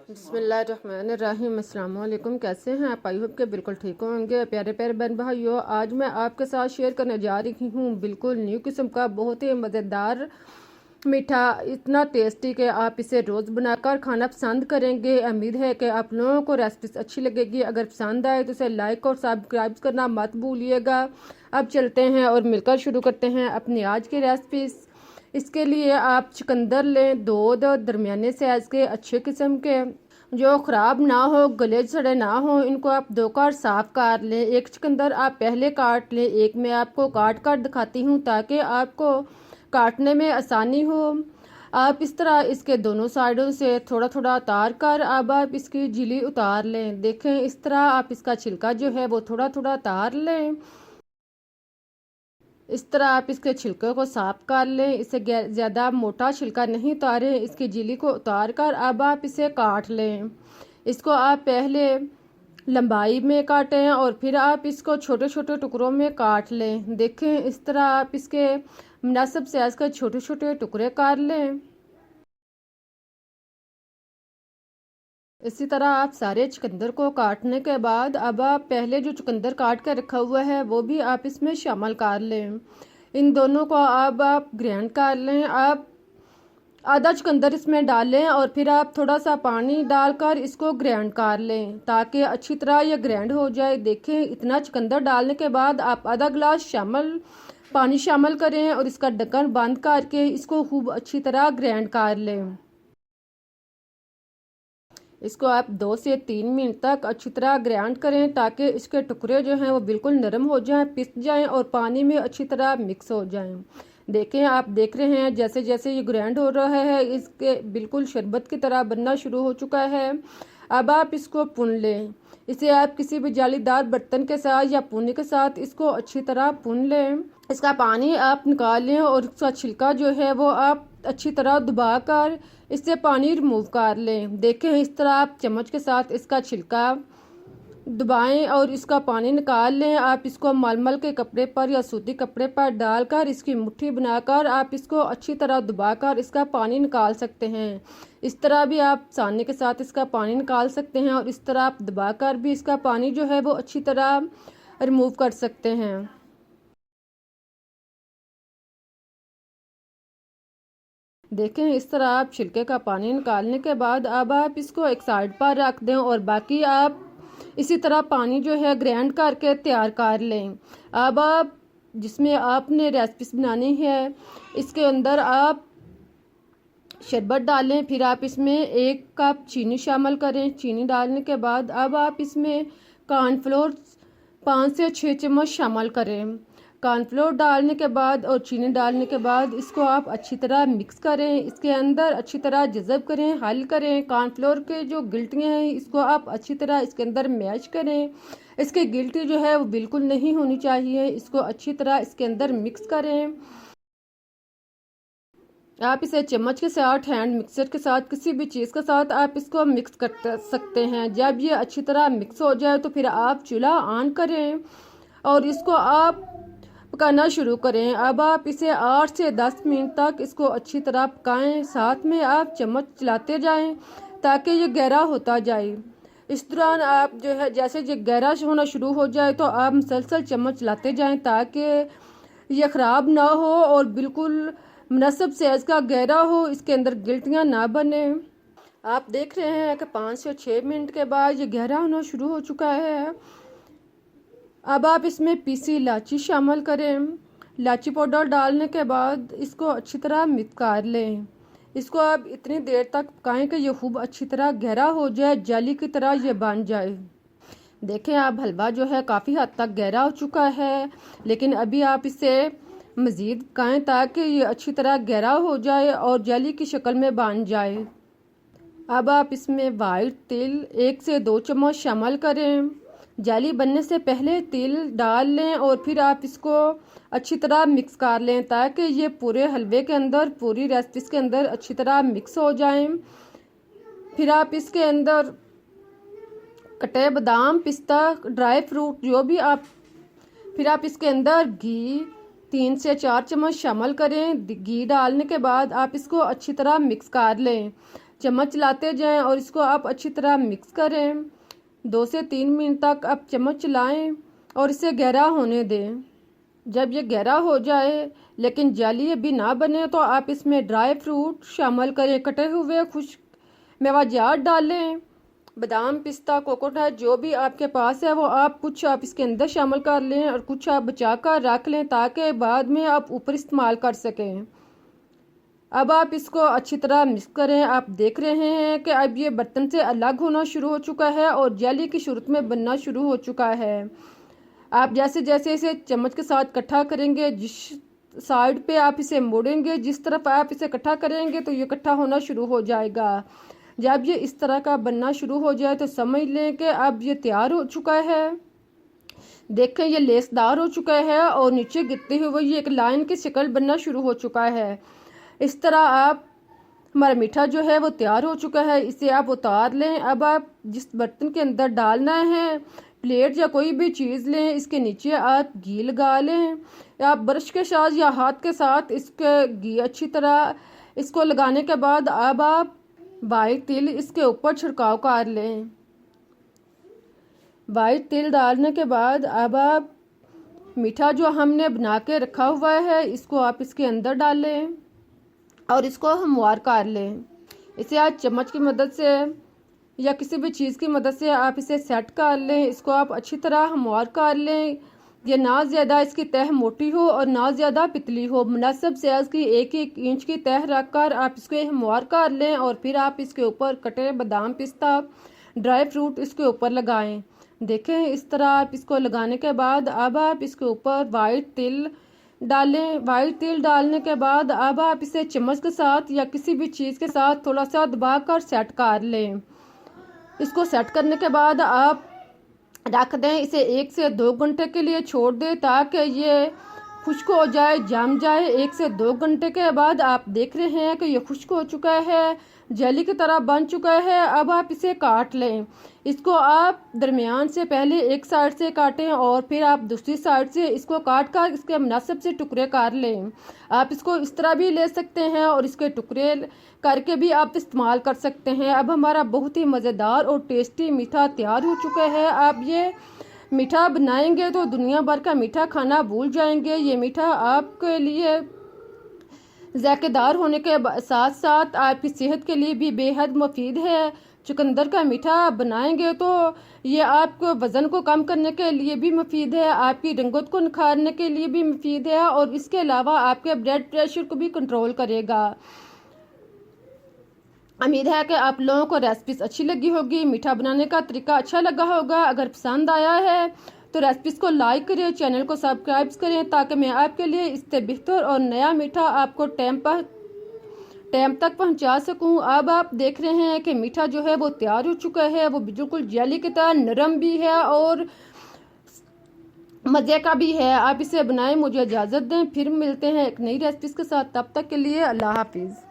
बिस्मिल्लाहिर्रहमानिर्रहीम। अस्सलाम वालेकुम। कैसे हैं आप? आई होप के बिल्कुल ठीक होंगे। प्यारे प्यारे बहन भाइयों, आज मैं आपके साथ शेयर करने जा रही हूँ बिल्कुल न्यू किस्म का बहुत ही मज़ेदार मीठा, इतना टेस्टी कि आप इसे रोज़ बनाकर खाना पसंद करेंगे। उम्मीद है कि आप लोगों को रेसिपी अच्छी लगेगी। अगर पसंद आए तो इसे लाइक और सब्सक्राइब करना मत भूलिएगा। अब चलते हैं और मिलकर शुरू करते हैं अपनी आज की रेसिपी। इसके लिए आप चुकंदर लें, दो दरमियाने साइज़ के अच्छे किस्म के, जो ख़राब ना हो, गले सड़े ना हो। इनको आप दो कार साफ़ कर लें। एक चुकंदर आप पहले काट लें, एक मैं आपको काट कर दिखाती हूँ ताकि आपको काटने में आसानी हो। आप इस तरह इसके दोनों साइडों से थोड़ा थोड़ा उतार कर अब आप इसकी झिली उतार लें। देखें, इस तरह आप इसका छिलका जो है वो थोड़ा थोड़ा उतार लें। इस तरह आप इसके छिलके को साफ कर लें। इसे ज़्यादा मोटा छिलका नहीं उतारें। इसकी झिली को उतार कर अब आप इसे काट लें। इसको आप पहले लंबाई में काटें और फिर आप इसको छोटे छोटे टुकड़ों में काट लें। देखें, इस तरह आप इसके मुनासिब साइज़ के छोटे छोटे टुकड़े कर लें। इसी तरह आप सारे चुकंदर को काटने के बाद अब आप पहले जो चुकंदर काट कर रखा हुआ है वो भी आप इसमें शामिल कर लें। इन दोनों को अब आप ग्राइंड कर लें। आप आधा चुकंदर इसमें डालें और फिर आप थोड़ा सा पानी डालकर इसको ग्राइंड कर लें ताकि अच्छी तरह ये ग्राइंड हो जाए। देखें, इतना चुकंदर डालने के बाद आप आधा गिलास पानी शामिल करें और इसका ढक्कन बंद करके इसको खूब अच्छी तरह ग्राइंड कर लें। इसको आप 2 से 3 मिनट तक अच्छी तरह ग्राइंड करें ताकि इसके टुकड़े जो हैं वो बिल्कुल नरम हो जाएं, पिस जाएं और पानी में अच्छी तरह मिक्स हो जाएं। देखें, आप देख रहे हैं जैसे जैसे ये ग्राइंड हो रहा है इसके बिल्कुल शरबत की तरह बनना शुरू हो चुका है। अब आप इसको भून लें। इसे आप किसी भी जालीदार बर्तन के साथ या पुन्नी के साथ इसको अच्छी तरह भून लें। इसका पानी आप निकाल लें और इसका छिलका जो है वो आप अच्छी तरह दबा कर इससे पानी रिमूव कर लें। देखें, इस तरह आप चम्मच के साथ इसका छिलका दबाएं और इसका पानी निकाल लें। आप इसको मलमल के कपड़े पर या सूती कपड़े पर डालकर इसकी मुट्ठी बनाकर आप इसको अच्छी तरह दबाकर इसका पानी निकाल सकते हैं। इस तरह भी आप सानने के साथ इसका पानी निकाल सकते हैं और इस तरह आप दबाकर भी इसका पानी जो है वो अच्छी तरह रिमूव कर सकते हैं। देखें, इस तरह आप छिलके का पानी निकालने के बाद अब आप इसको एक साइड पर रख दें और बाकी आप इसी तरह पानी जो है ग्राइंड करके तैयार कर लें। अब आप जिसमें आपने रेसिपी बनानी है इसके अंदर आप शरबत डालें। फिर आप इसमें 1 कप चीनी शामिल करें। चीनी डालने के बाद अब आप इसमें कॉर्नफ्लोर 5 से 6 चम्मच शामिल करें। कॉर्नफ्लोर डालने के बाद और चीनी डालने के बाद इसको आप अच्छी तरह मिक्स करें। इसके अंदर अच्छी तरह जज़ब करें, हल करें। कॉर्नफ्लोर के जो गिल्टियाँ हैं इसको आप अच्छी तरह इसके अंदर मैश करें। इसकी गिल्टी जो है वो बिल्कुल नहीं होनी चाहिए। इसको अच्छी तरह इसके अंदर मिक्स करें। आप इसे चम्मच के साथ, हैंड मिक्सर के साथ, किसी भी चीज़ के साथ आप इसको मिक्स कर सकते हैं। जब ये अच्छी तरह मिक्स हो जाए तो फिर आप चूल्हा ऑन करें और इसको आप पकाना शुरू करें। अब आप इसे 8 से 10 मिनट तक इसको अच्छी तरह पकाएं। साथ में आप चम्मच चलाते जाएं ताकि ये गहरा होता जाए। इस दौरान आप जो है जैसे ये गहरा होना शुरू हो जाए तो आप मुसलसल चम्मच चलाते जाएं ताकि ये ख़राब ना हो और बिल्कुल मुनासिब साइज़ का गहरा हो, इसके अंदर गिल्टियाँ ना बने। आप देख रहे हैं कि 5 से 6 मिनट के बाद ये गहरा होना शुरू हो चुका है। अब आप इसमें पीसी इलायची शामिल करें। इलायची पाउडर डालने के बाद इसको अच्छी तरह मिक्स कर लें। इसको आप इतनी देर तक पकाएं कि ये खूब अच्छी तरह गहरा हो जाए, जेली की तरह ये बन जाए। देखें, आप हलवा जो है काफ़ी हद तक गहरा हो चुका है, लेकिन अभी आप इसे मज़ीद पकाएं ताकि ये अच्छी तरह गहरा हो जाए और जेली की शक्ल में बन जाए। अब आप इसमें वाइट तिल 1 से 2 चम्मच शामिल करें। जेली बनने से पहले तिल डाल लें और फिर आप इसको अच्छी तरह मिक्स कर लें ताकि ये पूरे हलवे के अंदर, पूरी रेसिपी के अंदर अच्छी तरह मिक्स हो जाएं। फिर आप इसके अंदर कटे बादाम, पिस्ता, ड्राई फ्रूट जो भी आप, फिर आप इसके अंदर घी 3 से 4 चम्मच शामिल करें। घी डालने के बाद आप इसको अच्छी तरह मिक्स कर लें। चम्मच चलाते जाएं और इसको आप अच्छी तरह मिक्स करें। 2 से 3 मिनट तक आप चम्मच चलाएं और इसे गहरा होने दें। जब ये गहरा हो जाए लेकिन जाली अभी ना बने तो आप इसमें ड्राई फ्रूट शामिल करें। कटे हुए खुश्क मेवाजात डालें, बादाम, पिस्ता, कोकोनट, जो भी आपके पास है वो आप कुछ आप इसके अंदर शामिल कर लें और कुछ आप बचा कर रख लें ताकि बाद में आप ऊपर इस्तेमाल कर सकें। अब आप इसको अच्छी तरह मिक्स करें। आप देख रहे हैं कि अब ये बर्तन से अलग होना शुरू हो चुका है और जेली की सूरत में बनना शुरू हो चुका है। आप जैसे जैसे इसे चम्मच के साथ इकट्ठा करेंगे, जिस साइड पे आप इसे मोड़ेंगे, जिस तरफ आप इसे इकट्ठा करेंगे तो ये इकट्ठा होना शुरू हो जाएगा। जब ये इस तरह का बनना शुरू हो जाए तो समझ लें कि अब ये तैयार हो चुका है। देखें ये लेसदार हो चुका है और नीचे गिरते हुए ये एक लाइन की शक्ल बनना शुरू हो चुका है। इस तरह आप हमारा मीठा जो है वो तैयार हो चुका है। इसे आप उतार लें। अब आप जिस बर्तन के अंदर डालना है, प्लेट या कोई भी चीज़ लें, इसके नीचे आप घी लगा लें। आप ब्रश के साथ या हाथ के साथ इसके घी अच्छी तरह इसको लगाने के बाद अब आप वाइट तिल इसके ऊपर छिड़काव कर लें। वाइट तिल डालने के बाद अब आप मीठा जो हमने बना के रखा हुआ है इसको आप इसके अंदर डालें और इसको हमवार कर लें। इसे आप चम्मच की मदद से या किसी भी चीज़ की मदद से आप इसे सेट कर लें। इसको आप अच्छी तरह हमवार कर लें। ये ना ज़्यादा इसकी तह मोटी हो और ना ज़्यादा पतली हो। मुनासिब साइज़ की 1-1 इंच की तह रख कर आप इसको हमवार कर लें और फिर आप इसके ऊपर कटे बादाम, पिस्ता, ड्राई फ्रूट इसके ऊपर लगाएं। देखें इस तरह आप इसको लगाने के बाद अब आप इसके ऊपर वाइट तिल डालें। वाइट तिल डालने के बाद अब आप इसे चम्मच के साथ या किसी भी चीज़ के साथ थोड़ा सा दबा कर सेट कर लें। इसको सेट करने के बाद आप रख दें। इसे 1 से 2 घंटे के लिए छोड़ दें ताकि ये खुश्क हो जाए, जम जाए। 1 से 2 घंटे के बाद आप देख रहे हैं कि ये खुश्क हो चुका है, जेली की तरह बन चुका है। अब आप इसे काट लें। इसको आप दरमियान से पहले एक साइड से काटें और फिर आप दूसरी साइड से इसको काट कर इसके मुनासिब से टुकड़े कर लें। आप इसको इस तरह भी ले सकते हैं और इसके टुकड़े करके भी आप इस्तेमाल कर सकते हैं। अब हमारा बहुत ही मज़ेदार और टेस्टी मीठा तैयार हो चुका है। आप ये मीठा बनाएंगे तो दुनिया भर का मीठा खाना भूल जाएंगे। ये मीठा आपके लिए ज़ायकेदार होने के साथ साथ आपकी सेहत के लिए भी बेहद मुफीद है। चुकंदर का मीठा बनाएंगे तो ये आपको वज़न को कम करने के लिए भी मुफीद है, आपकी रंगत को निखारने के लिए भी मुफीद है और इसके अलावा आपके ब्लड प्रेशर को भी कंट्रोल करेगा। उम्मीद है कि आप लोगों को रेसिपीज अच्छी लगी होगी, मीठा बनाने का तरीका अच्छा लगा होगा। अगर पसंद आया है तो रेसिपीज़ को लाइक करें, चैनल को सब्सक्राइब करें ताकि मैं आपके लिए इससे बेहतर और नया मीठा आपको टाइम तक पहुंचा सकूं। अब आप देख रहे हैं कि मीठा जो है वो तैयार हो चुका है। वो बिल्कुल जेली की तरह नरम भी है और मज़े का भी है। आप इसे बनाएं। मुझे इजाज़त दें, फिर मिलते हैं एक नई रेसिपीज़ के साथ। तब तक के लिए अल्लाह हाफिज़।